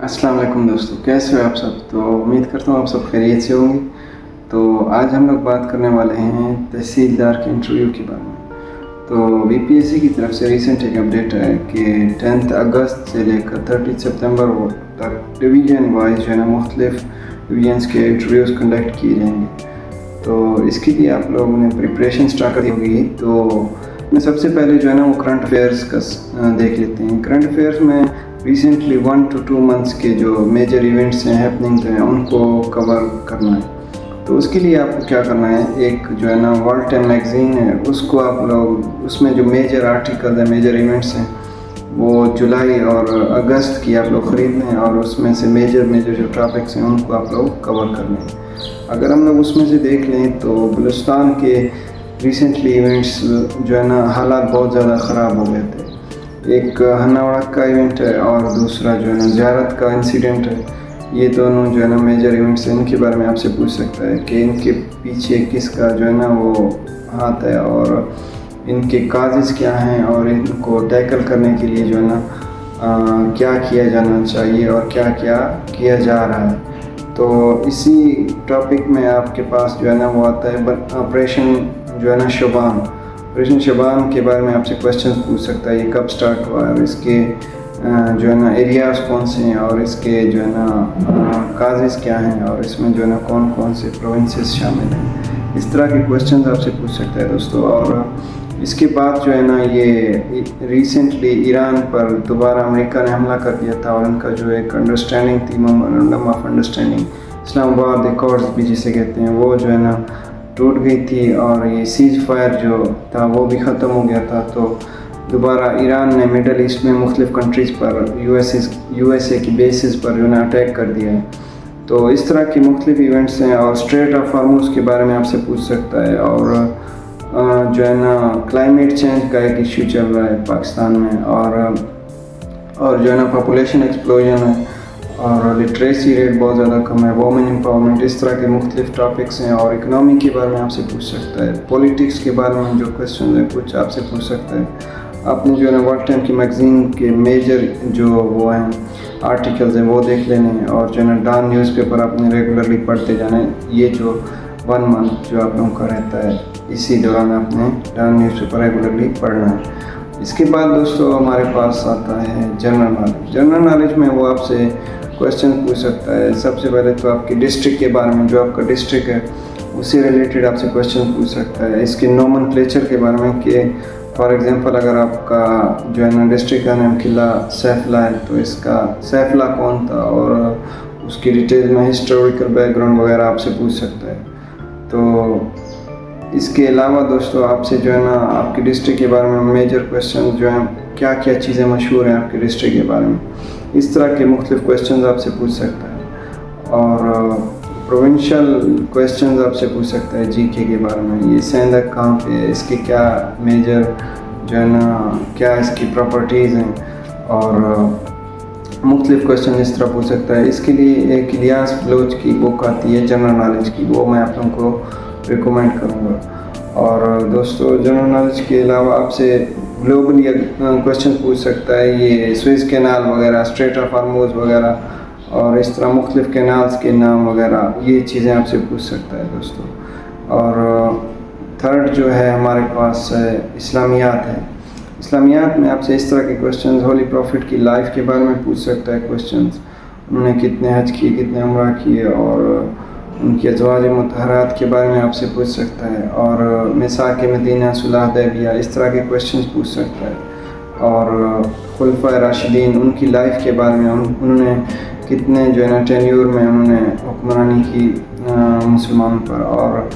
अस्सलाम वालेकुम दोस्तों, कैसे हो आप सब। तो उम्मीद करता हूँ आप सब खैरियत से होंगे। तो आज हम लोग बात करने वाले हैं तहसीलदार के इंटरव्यू के बारे में। तो बीपीएससी की तरफ से रिसेंट एक अपडेट है कि 10 अगस्त से लेकर 30 सितंबर तक डिवीज़न वाइज जो है ना मुख्तलिफ डिवीजन्स के इंटरव्यूज़ कंडक्ट किए जाएंगे। तो इसके लिए आप लोगों ने प्रिपरेशन स्टार्ट कर दी होगी। तो मैं सबसे पहले जो है ना वो करंट अफेयर्स का देख लेते हैं। करंट अफेयर्स में रिसेंटली 1 to 2 मंथ्स के जो मेजर इवेंट्स हैं, हैपनिंग्स हैं, उनको कवर करना है। तो उसके लिए आपको क्या करना है, एक जो है ना वर्ल्ड टाइम मैगज़ीन है, उसको आप लोग उसमें जो मेजर आर्टिकल हैं, मेजर इवेंट्स हैं, वो जुलाई और अगस्त की आप लोग ख़रीद लें और उसमें से मेजर जो टॉपिक्स हैं उनको आप लोग कवर कर लें। अगर हम लोग उसमें से देख लें तो बलूचिस्तान के रिसेंटली इवेंट्स जो है ना हालात बहुत ज़्यादा ख़राब हो गए थे। एक हन्नावड़ा का इवेंट है और दूसरा जो है ना ज़ियारत का इंसिडेंट है। ये दोनों जो है ना मेजर इवेंट्स हैं, इनके बारे में आपसे पूछ सकता है कि इनके पीछे किसका जो है ना वो हाथ है और इनके काजेज़ क्या हैं और इनको टैकल करने के लिए जो है ना क्या किया जाना चाहिए और क्या क्या किया जा रहा है। तो इसी टॉपिक में आपके पास जो है ना वो आता है ऑपरेशन जो है ना ऑपरेशन शबान के बारे में आपसे क्वेश्चन पूछ सकता है। ये कब स्टार्ट हुआ और इसके जो है ना एरियाज़ कौन से हैं और इसके जो है ना काजेज़ क्या हैं और इसमें जो है ना कौन कौन से प्रोविंसेस शामिल हैं। इस तरह के क्वेश्चन आपसे पूछ सकता है दोस्तों। और इसके बाद जो है ना ये रिसेंटली ईरान पर दोबारा अमेरिका ने हमला कर दिया था और उनका जो एक अंडरस्टैंडिंग थी, memorandum of understanding, Islamabad Accords भी जिसे कहते हैं, वो जो है ना टूट गई थी और ये सीज फायर जो था वो भी ख़त्म हो गया था। तो दोबारा ईरान ने मिडल ईस्ट में मुख्तलिफ़ कंट्रीज़ पर यूएसए की बेसिस पर जो है अटैक कर दिया है। तो इस तरह के मुख्तलिफ़ इवेंट्स हैं और स्ट्रेट ऑफ हार्मूज़ के बारे में आपसे पूछ सकता है। और जो है ना क्लाइमेट चेंज का एक इशू चल रहा है पाकिस्तान में और जो है ना पॉपुलेशन एक्सप्लोजन है और लिटरेसी रेट बहुत ज़्यादा कम है, वोमेन एम्पावरमेंट, इस तरह के मुख्तलिफ टॉपिक्स हैं। और इकनॉमी के बारे में आपसे पूछ सकता है। पॉलिटिक्स के बारे में जो क्वेश्चन है कुछ आपसे पूछ सकता है। आपने जो है ना वर्ल्ड टाइम की मैगज़ीन के मेजर जो वो हैं आर्टिकल्स हैं वो देख लेने हैं और जो है ना डॉन न्यूज़पेपर आपने रेगुलरली पढ़ते जाना है। ये जो 1 मंथ जो आप लोगों का रहता है, इसी दौरान आपने डॉन न्यूज़पेपर रेगुलरली पढ़ना है। इसके बाद दोस्तों हमारे पास आता है जनरल नॉलेज। जनरल नॉलेज में वो आपसे क्वेश्चन पूछ सकता है। सबसे पहले तो आपके डिस्ट्रिक्ट के बारे में, जो आपका डिस्ट्रिक्ट है उससे रिलेटेड आपसे क्वेश्चन पूछ सकता है। इसके नोमेनक्लेचर के बारे में कि फॉर एग्जांपल अगर आपका जो है ना डिस्ट्रिक्ट का नाम किला सैफला है तो इसका सैफला कौन था और उसकी डिटेल में हिस्टोरिकल बैकग्राउंड वगैरह आपसे पूछ सकता है। तो इसके अलावा दोस्तों आपसे जो है ना आपके डिस्ट्रिक्ट के बारे में मेजर क्वेश्चन जो हैं, क्या क्या चीज़ें मशहूर हैं आपके डिस्ट्रिक्ट के बारे में, इस तरह के मुख्तलिफ क्वेश्चन आपसे पूछ सकता है। और प्रोविंशियल क्वेश्चंस आपसे पूछ सकता है जीके के बारे में। ये सेंधक कहाँ पे है, इसके क्या मेजर जो है ना क्या इसकी प्रॉपर्टीज़ हैं और मुख्तलिफ क्वेश्चन इस तरह पूछ सकता है। इसके लिए एक इलियास बलोच की बुक आती है जनरल नॉलेज की, वो मैं आप लोगों को रिकमेंड करूँगा। और दोस्तों जनरल नॉलेज के अलावा आपसे ग्लोबली क्वेश्चन पूछ सकता है, ये स्विस कैनाल वगैरह, स्ट्रेट ऑफ हार्मूज़ वगैरह और इस तरह मुख्तलिफ कैनाल्स के नाम वगैरह, ये चीज़ें आपसे पूछ सकता है दोस्तों। और थर्ड जो है हमारे पास इस्लामियात है। इस्लामियात में आपसे इस तरह के क्वेश्चंस, होली प्रॉफिट की लाइफ के बारे में पूछ सकता है क्वेश्चंस, उन्होंने कितने हज किए, कितने उम्रा किए और उनकी अज़वाज मुतहरात के बारे में आपसे पूछ सकता है। और मिसाक मदीना, सुलह हुदैबिया, इस तरह के क्वेश्चंस पूछ सकता है। और खुलफाए राशिदीन, उनकी लाइफ के बारे में, उन्होंने कितने जो है ना टेन्यूर में उन्होंने हुक्मरानी की मुसलमानों पर और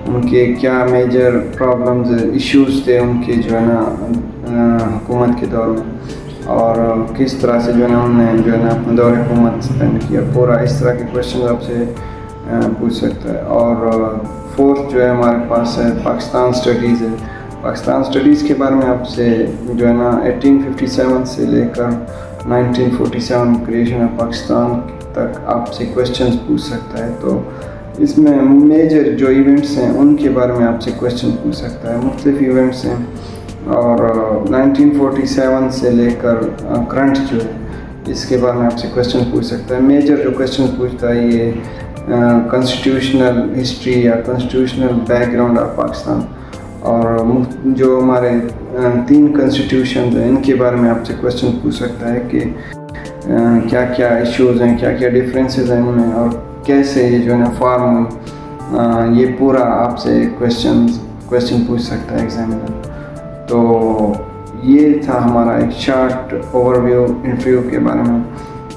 उनके क्या मेजर प्रॉब्लम्स, इश्यूज़ थे उनके जो है ना हुकूमत के दौर में और किस तरह से जो है ना उन्होंने जो है ना अपना दौर हुकूमत स्पेंड किया, पूरा इस तरह के क्वेश्चन आपसे पूछ सकता है। और फोर्थ जो है हमारे पास है पाकिस्तान स्टडीज़ है। पाकिस्तान स्टडीज़ के बारे में आपसे जो है ना 1857 से लेकर 1947 क्रिएशन ऑफ पाकिस्तान तक आपसे क्वेश्चंस पूछ सकता है। तो इसमें मेजर जो इवेंट्स हैं उनके बारे में आपसे क्वेश्चन पूछ सकता है। मुख्तलिफ इवेंट्स हैं और 1947 से लेकर करंट जो है اس کے بارے میں آپ سے کویشچن پوچھ سکتا ہے. میجر جو کویشچن پوچھتا ہے یہ کنسٹیٹیوشنل ہسٹری یا constitutional back ground of Pakistan, اور جو ہمارے 3 کنسٹیٹیوشنز ہیں ان کے بارے میں آپ سے کویشچن پوچھ سکتا ہے کہ کیا کیا ایشوز ہیں, کیا کیا ڈفرینسز ہیں ان میں, اور کیسے یہ جو ہے نا فارم ہوئی, یہ پورا آپ سے کویشچن پوچھ سکتا ہے ایگزامینر. تو یہ تھا ہمارا ایک شارٹ اوور ویو انٹرویو کے بارے میں.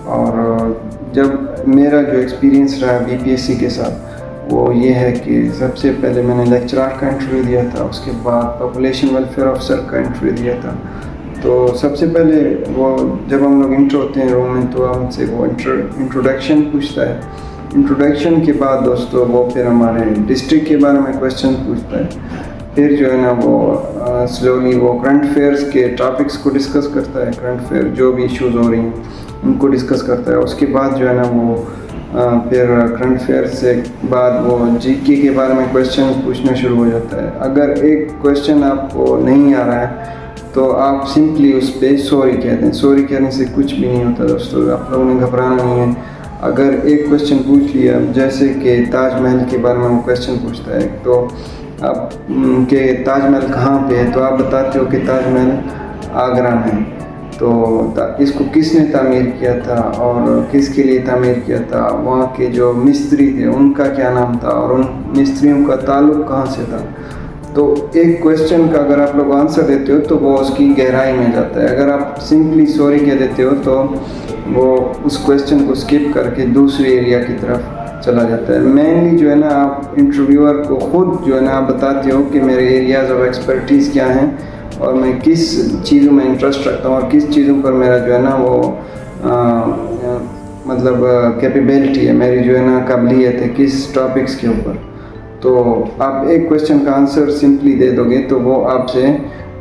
اور جب میرا جو ایکسپیرینس رہا بی پی ایس سی کے ساتھ وہ یہ ہے کہ سب سے پہلے میں نے لیکچرار کا انٹرویو دیا تھا, اس کے بعد پاپولیشن ویلفیئر آفیسر کا انٹرویو دیا تھا. تو سب سے پہلے وہ جب ہم لوگ انٹر ہوتے ہیں روم میں تو ہم سے وہ انٹروڈکشن پوچھتا ہے. انٹروڈکشن کے بعد دوستو وہ پھر ہمارے ڈسٹرکٹ کے بارے میں کویشچن پوچھتا ہے. پھر جو ہے نا وہ سلولی وہ کرنٹ افیئرس کے ٹاپکس کو ڈسکس کرتا ہے, کرنٹ افیئر جو بھی ایشوز ہو رہی ہیں ان کو ڈسکس کرتا ہے. اس کے بعد جو ہے نا وہ پھر کرنٹ افیئر سے بعد وہ جی کے بارے میں کویشچن پوچھنا شروع ہو جاتا ہے. اگر ایک کویشچن آپ کو نہیں آ رہا ہے تو آپ سمپلی اس پہ سوری کہتے ہیں. سوری کہنے سے کچھ بھی نہیں ہوتا دوستو, آپ لوگوں نے گھبرانا نہیں ہے. اگر ایک کویشچن پوچھ لیا جیسے کہ تاج محل کے بارے میں وہ کویشچن پوچھتا ہے تو آپ کہ تاج محل کہاں پہ ہے, تو آپ بتاتے ہو کہ تاج محل آگرہ میں. تو اس کو کس نے تعمیر کیا تھا اور کس کے لیے تعمیر کیا تھا, وہاں کے جو مستری تھے ان کا کیا نام تھا, اور ان مستریوں کا تعلق کہاں سے تھا. تو ایک کویشچن کا اگر آپ لوگ آنسر دیتے ہو تو وہ اس کی گہرائی میں جاتا ہے. اگر آپ سمپلی سوری کہہ دیتے ہو تو وہ اس کویشچن کو اسکپ کر کے دوسرے ایریا کی طرف چلا جاتا ہے. مینلی جو ہے نا آپ انٹرویور کو خود جو ہے نا آپ بتاتے ہو کہ میرے ایریاز آف ایکسپرٹیز کیا ہیں اور میں کس چیزوں میں انٹرسٹ رکھتا ہوں اور کس چیزوں پر میرا جو ہے نا وہ مطلب کیپیبلٹی ہے, میری جو ہے نا قابلیت ہے کس ٹاپکس کے اوپر. تو آپ ایک کویشچن کا آنسر سمپلی دے دو گے تو وہ آپ سے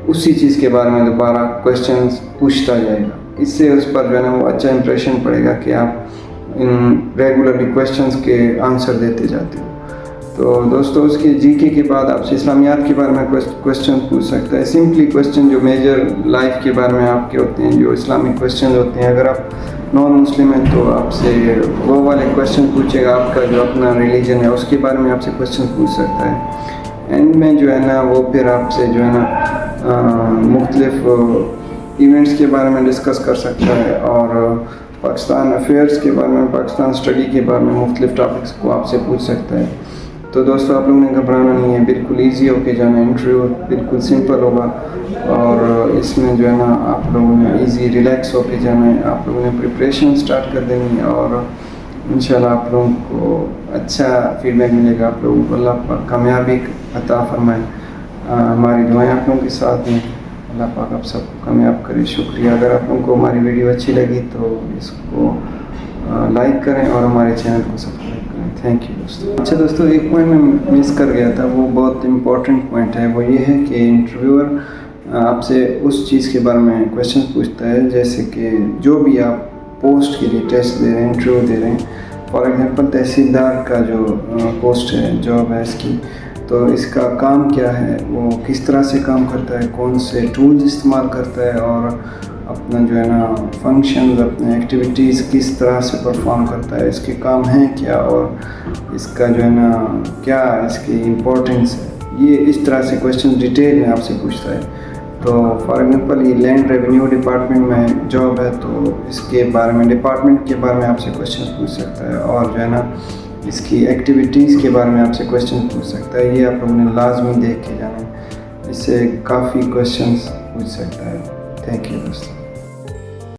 اسی چیز کے بارے میں دوبارہ کویشچنز پوچھتا جائے گا. اس سے اس پر جو ہے نا وہ اچھا امپریشن پڑے گا کہ آپ ان ریگولرلی کویشچنز کے آنسر دیتے جاتے ہو. تو دوستو اس کے جی کے بعد آپ سے اسلامیات کے بارے میں کویشچن پوچھ سکتا ہے. سمپلی کویشچن جو میجر لائف کے بارے میں آپ کے ہوتے ہیں, جو اسلامک کویشچن ہوتے ہیں. اگر آپ نان مسلم ہیں تو آپ سے وہ والے کویشچن پوچھے گا, آپ کا جو اپنا ریلیجن ہے اس کے بارے میں آپ سے کویشچن پوچھ سکتا ہے. اینڈ میں جو ہے نا وہ پھر آپ سے جو ہے نا مختلف ایونٹس کے بارے میں ڈسکس کر سکتا ہے, اور پاکستان افیئرس کے بارے میں, پاکستان اسٹڈی کے بارے میں مختلف ٹاپکس کو آپ سے پوچھ سکتا ہے. تو دوستو آپ لوگوں نے گھبرانا نہیں ہے, بالکل ایزی ہو کے جانا ہے. انٹرویو بالکل سمپل ہوگا اور اس میں جو ہے نا آپ لوگوں نے ایزی ریلیکس ہو کے جانا ہے. آپ لوگوں نے پریپریشن سٹارٹ کر دینی ہے اور انشاءاللہ آپ لوگوں کو اچھا فیڈ بیک ملے گا. آپ لوگوں کو اللہ پاک کامیابی عطا فرمائے. ہماری دعائیں آپ لوگوں کے ساتھ ہیں, اللہ پاک آپ سب کو کامیاب کرے. شکریہ. اگر آپ لوگوں کو ہماری ویڈیو اچھی لگی تو اس کو لائک کریں اور ہمارے چینل کو سبسکرائب کریں. تھینک یو دوستو. اچھا دوستو, ایک پوائنٹ میں مس کر گیا تھا, وہ بہت امپورٹنٹ پوائنٹ ہے. وہ یہ ہے کہ انٹرویور آپ سے اس چیز کے بارے میں کویشچن پوچھتا ہے جیسے کہ جو بھی آپ پوسٹ کے لیے ٹیسٹ دے رہے ہیں, انٹرویو دے رہے ہیں. فار ایگزامپل تحصیلدار کا جو پوسٹ ہے, جاب ہے اس کی, تو اس کا کام کیا ہے, وہ کس طرح سے کام کرتا ہے, کون سے ٹولز استعمال کرتا ہے, اور اپنا جو ہے نا فنکشنز, اپنے ایکٹیویٹیز کس طرح سے پرفارم کرتا ہے, اس کے کام ہیں کیا, اور اس کا جو ہے نا کیا اس کی امپورٹنس ہے. یہ اس طرح سے کویشچن ڈیٹیل میں آپ سے پوچھتا ہے. تو فار ایگزامپل یہ لینڈ ریونیو ڈپارٹمنٹ میں جاب ہے تو اس کے بارے میں, ڈپارٹمنٹ کے بارے میں آپ سے کویشچن پوچھ سکتا ہے, اور جو ہے نا اس کی ایکٹیویٹیز کے بارے میں آپ سے کویشچن پوچھ سکتا ہے. یہ آپ لوگوں نے لازمی دیکھ کے جانا ہے, اس سے کافی کویشچنس پوچھ سکتا ہے. تھینک یو دوستو.